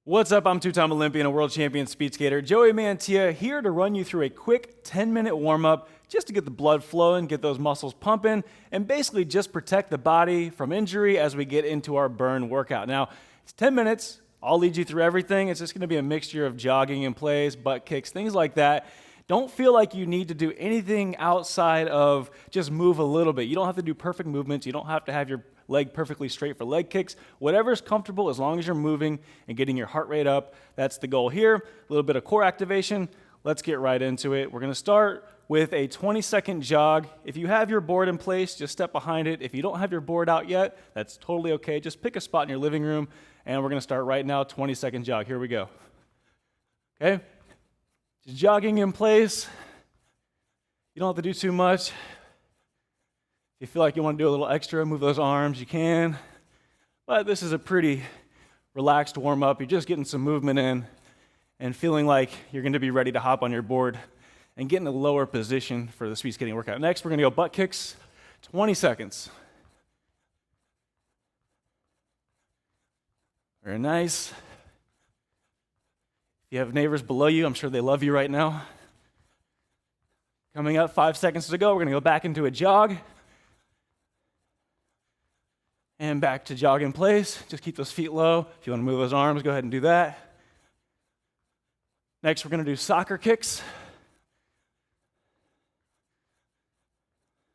What's up? I'm two-time Olympian and world champion speed skater Joey Mantia, here to run you through a quick 10-minute warm-up just to get the blood flowing, get those muscles pumping, and basically just protect the body from injury as we get into our burn workout. Now, it's 10 minutes. I'll lead you through everything. It's just going to be a mixture of jogging in place, butt kicks, things like that. Don't feel like you need to do anything outside of just move a little bit. You don't have to do perfect movements. You don't have to have your leg perfectly straight for leg kicks. Whatever's comfortable, as long as you're moving and getting your heart rate up, that's the goal here. A little bit of core activation. Let's get right into it. We're going to start with a 20-second jog. If you have your board in place, just step behind it. If you don't have your board out yet, that's totally okay. Just pick a spot in your living room, and we're going to start right now, 20-second jog. Here we go. Okay? Just jogging in place. You don't have to do too much. If you feel like you want to do a little extra, move those arms, you can. But this is a pretty relaxed warm-up. You're just getting some movement in and feeling like you're going to be ready to hop on your board and get in a lower position for the speed skating workout. Next, we're going to go butt kicks, 20 seconds. Very nice. If you have neighbors below you, I'm sure they love you right now. Coming up, 5 seconds to go. We're going to go back into a jog. And back to jog in place. Just keep those feet low. If you want to move those arms, go ahead and do that. Next, we're going to do soccer kicks.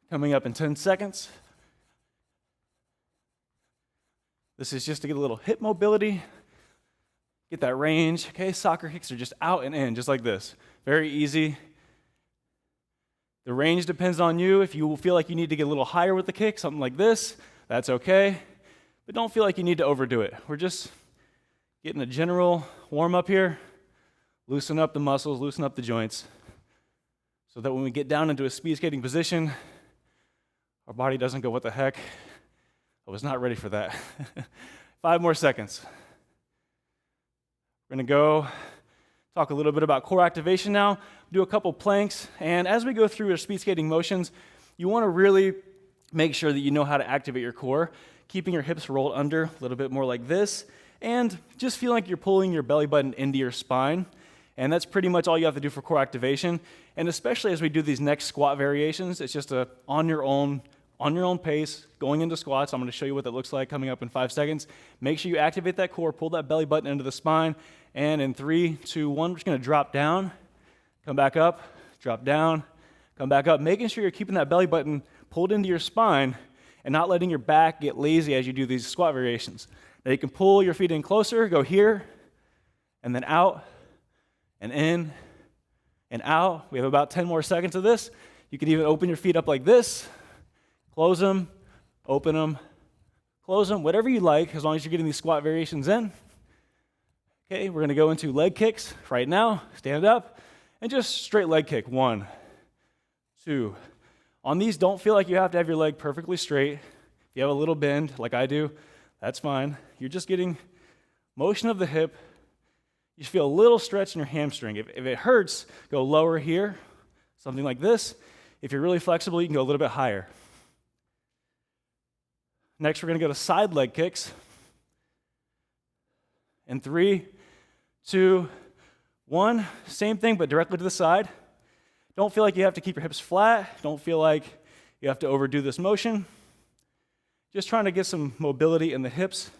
Coming up in 10 seconds. This is just to get a little hip mobility, get that range. Okay, soccer kicks are just out and in, just like this. Very easy. The range depends on you. If you feel like you need to get a little higher with the kick, something like this, that's okay, but don't feel like you need to overdo it. We're just getting a general warm-up here. Loosen up the muscles, loosen up the joints, so that when we get down into a speed skating position, our body doesn't go, what the heck? I was not ready for that. 5 more seconds. We're gonna go talk a little bit about core activation now, do a couple planks, and as we go through our speed skating motions, you wanna really make sure that you know how to activate your core, keeping your hips rolled under a little bit more like this, and just feel like you're pulling your belly button into your spine. And that's pretty much all you have to do for core activation. And especially as we do these next squat variations, it's just on your own pace, going into squats. I'm going to show you what that looks like coming up in 5 seconds. Make sure you activate that core, pull that belly button into the spine, and in 3, 2, 1, we're just going to drop down, come back up, drop down, come back up, making sure you're keeping that belly button pulled into your spine and not letting your back get lazy as you do these squat variations. Now you can pull your feet in closer, go here, and then out, and in, and out. We have about 10 more seconds of this. You can even open your feet up like this, close them, open them, close them, whatever you like, as long as you're getting these squat variations in. Okay, we're gonna go into leg kicks right now. Stand up, and just straight leg kick. 1, 2. On these, don't feel like you have to have your leg perfectly straight. If you have a little bend, like I do, that's fine. You're just getting motion of the hip. You feel a little stretch in your hamstring. If it hurts, go lower here, something like this. If you're really flexible, you can go a little bit higher. Next, we're going to go to side leg kicks. In 3, 2, 1, same thing, but directly to the side. Don't feel like you have to keep your hips flat. Don't feel like you have to overdo this motion. Just trying to get some mobility in the hips,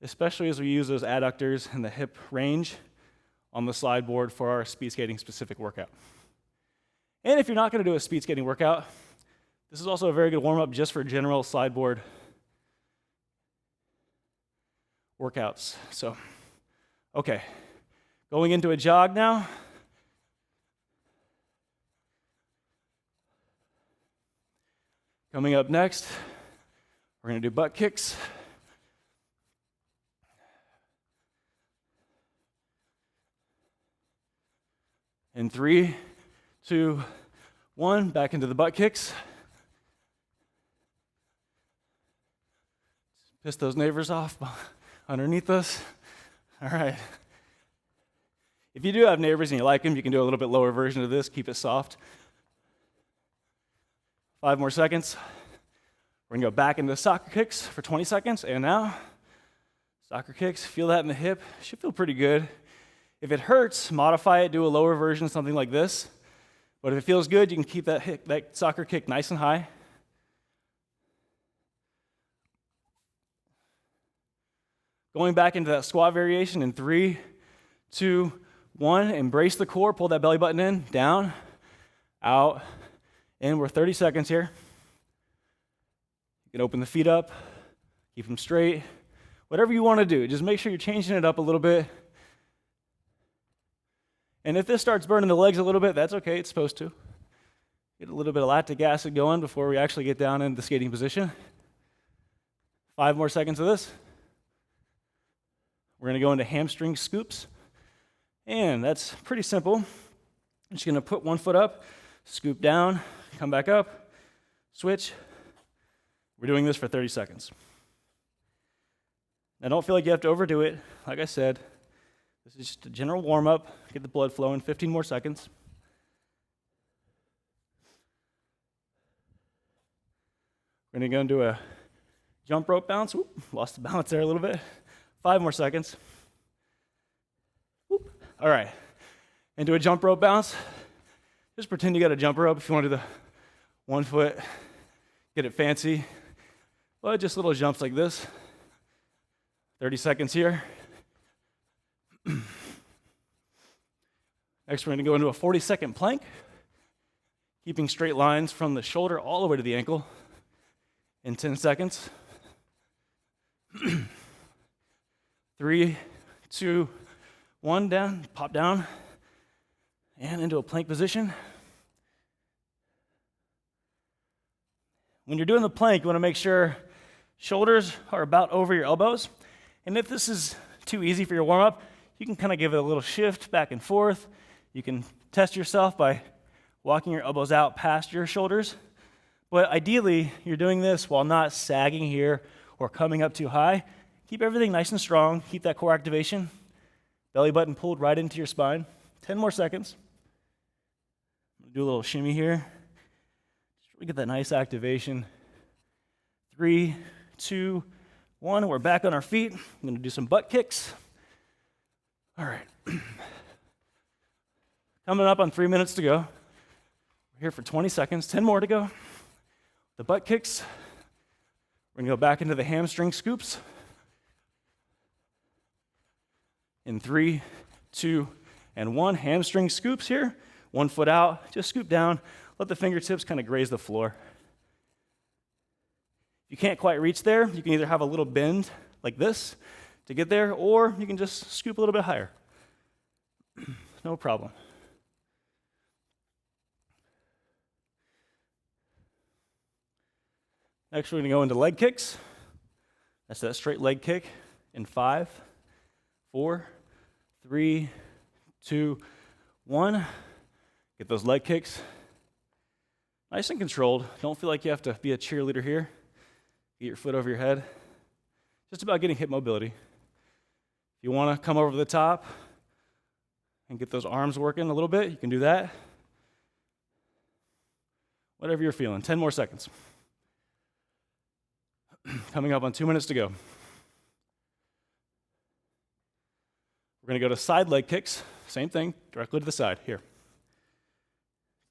especially as we use those adductors and the hip range on the slide board for our speed skating specific workout. And if you're not going to do a speed skating workout, this is also a very good warm-up just for general slide board workouts. So, okay, going into a jog now. Coming up next, we're going to do butt kicks. In 3, 2, 1, back into the butt kicks. Piss those neighbors off underneath us. All right. If you do have neighbors and you like them, you can do a little bit lower version of this. Keep it soft. 5 more seconds. We're going to go back into soccer kicks for 20 seconds. And now, Soccer kicks, feel that in the hip. Should feel pretty good. If it hurts, modify it, do a lower version, something like this. But if it feels good, you can keep that soccer kick nice and high. Going back into that squat variation in 3, 2, 1. Embrace the core, pull that belly button in, down, out, in. We're 30 seconds here. You can open the feet up, keep them straight. Whatever you want to do, just make sure you're changing it up a little bit. And if this starts burning the legs a little bit, that's okay, it's supposed to. Get a little bit of lactic acid going before we actually get down into the skating position. 5 more seconds of this. We're going to go into hamstring scoops. And that's pretty simple. I'm just going to put one foot up, scoop down, come back up, switch. We're doing this for 30 seconds. Now don't feel like you have to overdo it. Like I said, this is just a general warm-up. Get the blood flowing. 15 more seconds. We're going to go into a jump rope bounce. Whoop, lost the balance there a little bit. 5 more seconds. Whoop. All right. Into a jump rope bounce. Just pretend you got a jump rope if you want to do the 1 foot. Get it fancy. Well, just little jumps like this. 30 seconds here. Next, we're going to go into a 40-second plank, keeping straight lines from the shoulder all the way to the ankle in 10 seconds. 3, 2, 1, down, pop down, and into a plank position. When you're doing the plank, you want to make sure shoulders are about over your elbows. And if this is too easy for your warm-up, you can kind of give it a little shift back and forth. You can test yourself by walking your elbows out past your shoulders. But ideally, you're doing this while not sagging here or coming up too high. Keep everything nice and strong. Keep that core activation. Belly button pulled right into your spine. 10 more seconds. I'm going to do a little shimmy here. Just really get that nice activation. 3, 2, 1. We're back on our feet. I'm going to do some butt kicks. All right. Coming up on 3 minutes to go. We're here for 20 seconds. 10 more to go. The butt kicks. We're going to go back into the hamstring scoops. In 3, 2, and 1. Hamstring scoops here. 1 foot out. Just scoop down. Let the fingertips kind of graze the floor. If you can't quite reach there, you can either have a little bend like this to get there, or you can just scoop a little bit higher. No problem. Next, we're going to go into leg kicks. That's that straight leg kick in 5, 4, 3, 2, 1. Get those leg kicks nice and controlled. Don't feel like you have to be a cheerleader here. Get your foot over your head. Just about getting hip mobility. If you want to come over the top and get those arms working a little bit, you can do that. Whatever you're feeling. 10 more seconds. Coming up on 2 minutes to go. We're going to go to side leg kicks. Same thing, directly to the side. Here.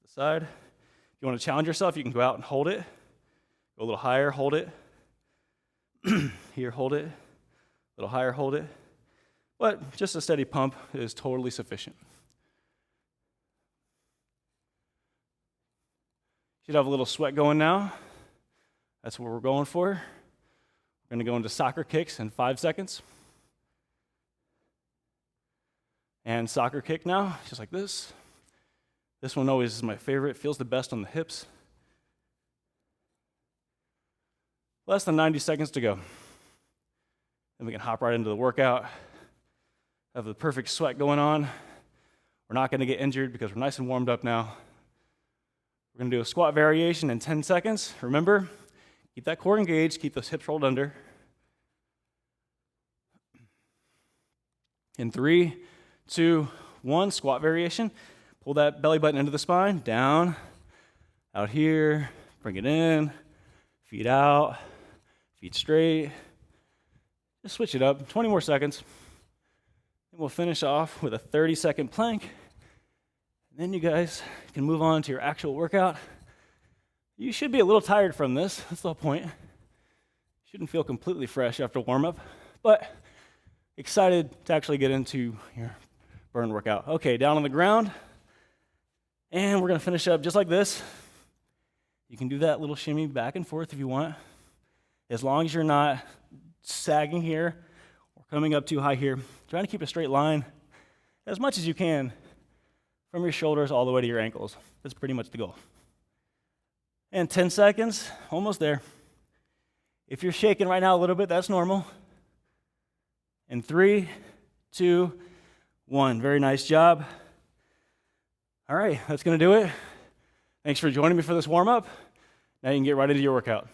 The side. If you want to challenge yourself, you can go out and hold it. Go a little higher, hold it. Here, hold it. A little higher, hold it. But just a steady pump is totally sufficient. Should have a little sweat going now. That's what we're going for. We're going to go into soccer kicks in 5 seconds. And soccer kick now, just like this. This one always is my favorite. Feels the best on the hips. Less than 90 seconds to go. Then we can hop right into the workout. Have the perfect sweat going on. We're not going to get injured because we're nice and warmed up now. We're going to do a squat variation in 10 seconds. Remember, keep that core engaged, keep those hips rolled under. In 3, 2, 1, squat variation. Pull that belly button into the spine, down, out here, bring it in, feet out, feet straight. Just switch it up, 20 more seconds. And we'll finish off with a 30-second plank. And then you guys can move on to your actual workout. You should be a little tired from this, that's the whole point. Shouldn't feel completely fresh after warm-up, but excited to actually get into your burn workout. Okay, down on the ground, and we're gonna finish up just like this. You can do that little shimmy back and forth if you want, as long as you're not sagging here or coming up too high here. Trying to keep a straight line as much as you can from your shoulders all the way to your ankles. That's pretty much the goal. And 10 seconds, almost there. If you're shaking right now a little bit, that's normal. And 3, 2, 1. Very nice job. All right, that's gonna do it. Thanks for joining me for this warm-up. Now you can get right into your workout.